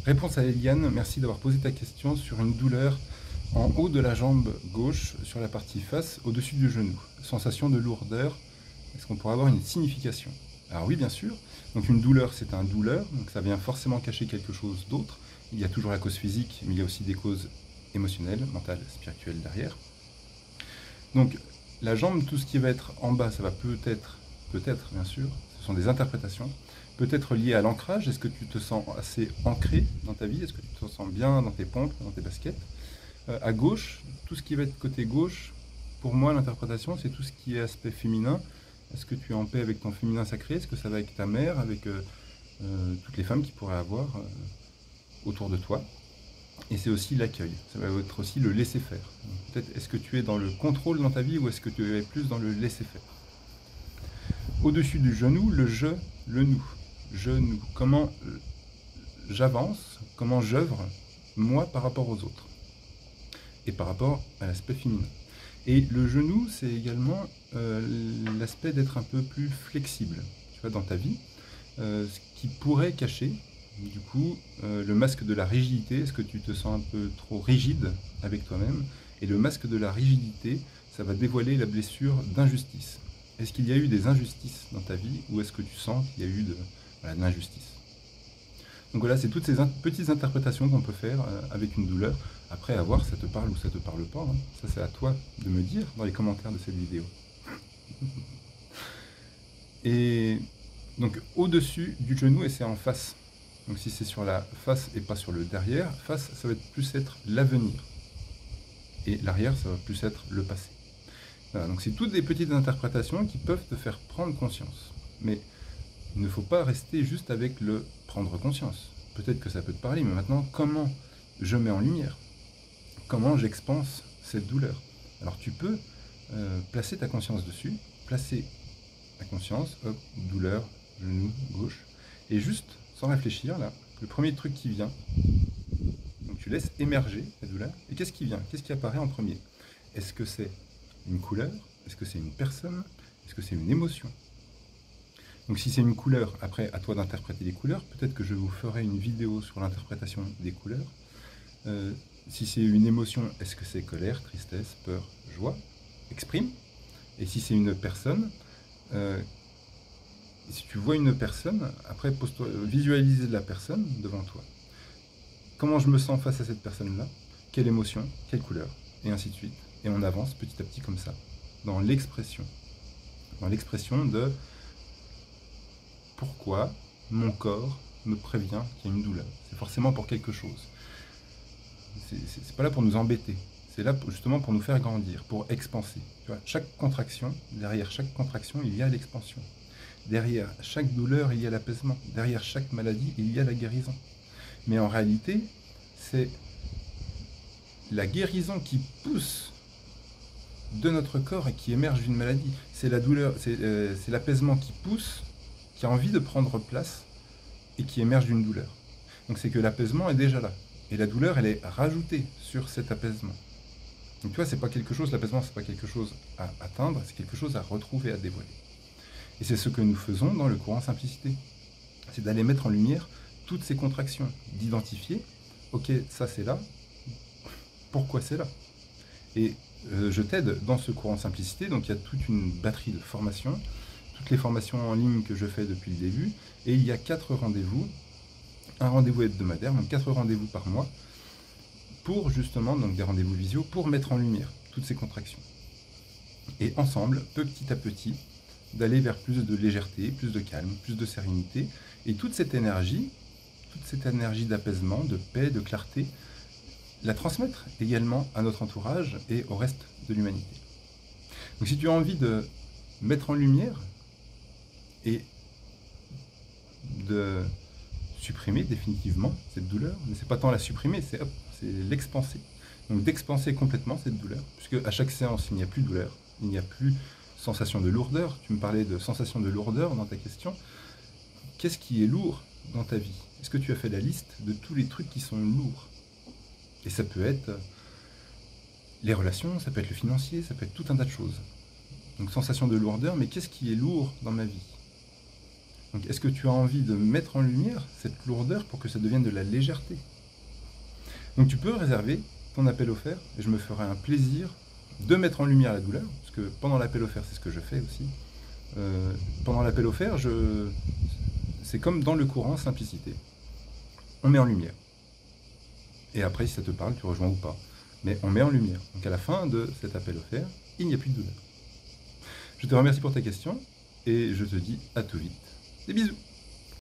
Réponse à Eliane, merci d'avoir posé ta question sur une douleur en haut de la jambe gauche, sur la partie face, au-dessus du genou. Sensation de lourdeur, est-ce qu'on pourrait avoir une signification? Alors oui, bien sûr. Donc une douleur, c'est un douleur, donc ça vient forcément cacher quelque chose d'autre. Il y a toujours la cause physique, mais il y a aussi des causes émotionnelles, mentales, spirituelles derrière. Donc la jambe, tout ce qui va être en bas, ça va peut-être bien sûr, ce sont des interprétations, peut-être lié à l'ancrage. Est-ce que tu te sens assez ancré dans ta vie? Est-ce que tu te sens bien dans tes pompes, dans tes baskets? À gauche, tout ce qui va être côté gauche, pour moi, l'interprétation, c'est tout ce qui est aspect féminin. Est-ce que tu es en paix avec ton féminin sacré? Est-ce que ça va avec ta mère, avec toutes les femmes qui pourraient avoir autour de toi? Et c'est aussi l'accueil, ça va être aussi le laisser-faire. Peut-être, est-ce que tu es dans le contrôle dans ta vie ou est-ce que tu es plus dans le laisser-faire? Au-dessus du genou, le je, le nous. Genou. Comment j'avance, comment j'œuvre, moi, par rapport aux autres. Et par rapport à l'aspect féminin. Et le genou, c'est également l'aspect d'être un peu plus flexible, tu vois, dans ta vie. Ce qui pourrait cacher, du coup, le masque de la rigidité. Est-ce que tu te sens un peu trop rigide avec toi-même? Et le masque de la rigidité, ça va dévoiler la blessure d'injustice. Est-ce qu'il y a eu des injustices dans ta vie ou est-ce que tu sens qu'il y a eu de l'injustice? Donc voilà, c'est toutes ces petites interprétations qu'on peut faire avec une douleur. Après, à voir, ça te parle ou ça te parle pas. Hein. Ça, c'est à toi de me dire dans les commentaires de cette vidéo. Et donc, au-dessus du genou, et c'est en face. Donc si c'est sur la face et pas sur le derrière, face, ça va plus être l'avenir. Et l'arrière, ça va plus être le passé. Voilà, donc c'est toutes des petites interprétations qui peuvent te faire prendre conscience. Mais il ne faut pas rester juste avec le prendre conscience. Peut-être que ça peut te parler, mais maintenant, comment je mets en lumière? Comment j'expanse cette douleur? Alors tu peux placer ta conscience dessus, placer ta conscience, hop, douleur, genou, gauche, et juste, sans réfléchir, là, le premier truc qui vient, donc tu laisses émerger la douleur, et qu'est-ce qui vient? Qu'est-ce qui apparaît en premier? Est-ce que c'est une couleur? Est-ce que c'est une personne? Est-ce que c'est une émotion? Donc si c'est une couleur, après à toi d'interpréter les couleurs, peut-être que je vous ferai une vidéo sur l'interprétation des couleurs. Si c'est une émotion, est-ce que c'est colère, tristesse, peur, joie? Exprime. Et si c'est une personne, si tu vois une personne, après pose-toi, visualise la personne devant toi. Comment je me sens face à cette personne-là? Quelle émotion? Quelle couleur? Et ainsi de suite. Et on avance petit à petit comme ça, dans l'expression. Dans l'expression de pourquoi mon corps me prévient qu'il y a une douleur. C'est forcément pour quelque chose. C'est pas là pour nous embêter. C'est là justement pour nous faire grandir, pour expanser. Tu vois, chaque contraction, derrière chaque contraction, il y a l'expansion. Derrière chaque douleur, il y a l'apaisement. Derrière chaque maladie, il y a la guérison. Mais en réalité, c'est la guérison qui pousse de notre corps et qui émerge d'une maladie. C'est la douleur, c'est l'apaisement qui pousse, qui a envie de prendre place et qui émerge d'une douleur. Donc c'est que l'apaisement est déjà là. Et la douleur, elle est rajoutée sur cet apaisement. Donc tu vois, c'est pas quelque chose, l'apaisement, c'est pas quelque chose à atteindre, c'est quelque chose à retrouver, à dévoiler. Et c'est ce que nous faisons dans le courant Simplicité. C'est d'aller mettre en lumière toutes ces contractions, d'identifier, ok, ça c'est là, pourquoi c'est là? Et je t'aide dans ce courant Simplicité, donc il y a toute une batterie de formations, toutes les formations en ligne que je fais depuis le début, et il y a 4 rendez-vous, un rendez-vous hebdomadaire, donc 4 rendez-vous par mois, pour justement, donc des rendez-vous visio, pour mettre en lumière toutes ces contractions. Et ensemble, petit à petit, d'aller vers plus de légèreté, plus de calme, plus de sérénité, et toute cette énergie d'apaisement, de paix, de clarté, la transmettre également à notre entourage et au reste de l'humanité. Donc si tu as envie de mettre en lumière et de supprimer définitivement cette douleur, mais c'est pas tant la supprimer, c'est l'expanser. Donc d'expanser complètement cette douleur, puisque à chaque séance, il n'y a plus de douleur, il n'y a plus sensation de lourdeur. Tu me parlais de sensation de lourdeur dans ta question. Qu'est-ce qui est lourd dans ta vie? Est-ce que tu as fait la liste de tous les trucs qui sont lourds? Et ça peut être les relations, ça peut être le financier, ça peut être tout un tas de choses. Donc sensation de lourdeur, mais qu'est-ce qui est lourd dans ma vie? Donc est-ce que tu as envie de mettre en lumière cette lourdeur pour que ça devienne de la légèreté? Donc tu peux réserver ton appel offert, et je me ferai un plaisir de mettre en lumière la douleur, parce que pendant l'appel offert, c'est ce que je fais aussi. Pendant l'appel offert, c'est comme dans le courant simplicité. On met en lumière. Et après, si ça te parle, tu rejoins ou pas. Mais on met en lumière. Donc à la fin de cet appel offert, il n'y a plus de douleur. Je te remercie pour ta question, et je te dis à tout vite. Des bisous!